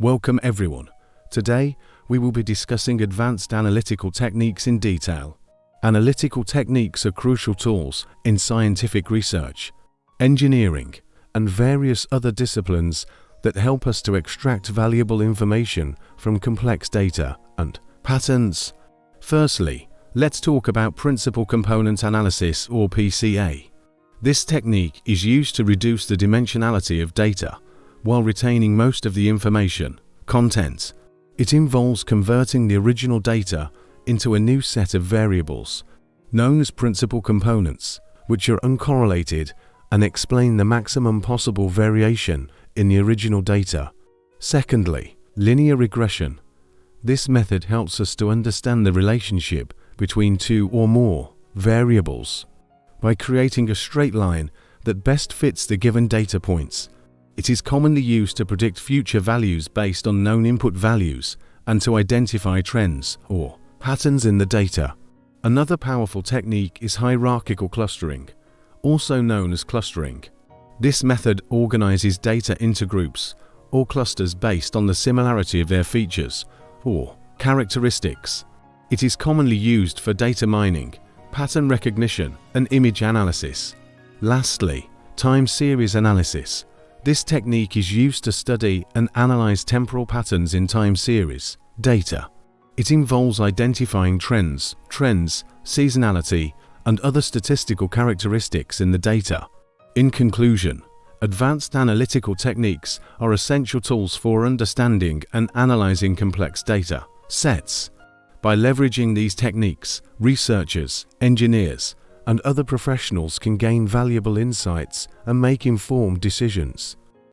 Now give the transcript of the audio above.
Welcome everyone. Today, we will be discussing advanced analytical techniques in detail. Analytical techniques are crucial tools in scientific research, engineering, and various other disciplines that help us to extract valuable information from complex data and patterns. Firstly, let's talk about principal component analysis, or PCA. This technique is used to reduce the dimensionality of data while retaining most of the information content. It involves converting the original data into a new set of variables, known as principal components, which are uncorrelated and explain the maximum possible variation in the original data. Secondly, linear regression. This method helps us to understand the relationship between two or more variables by creating a straight line that best fits the given data points. It is commonly used to predict future values based on known input values and to identify trends or patterns in the data. Another powerful technique is hierarchical clustering, also known as clustering. This method organizes data into groups or clusters based on the similarity of their features or characteristics. It is commonly used for data mining, pattern recognition, and image analysis. Lastly, time series analysis. This technique is used to study and analyze temporal patterns in time series data. It involves identifying trends, seasonality, and other statistical characteristics in the data. In conclusion, advanced analytical techniques are essential tools for understanding and analyzing complex data sets. By leveraging these techniques, researchers, engineers, and other professionals can gain valuable insights and make informed decisions.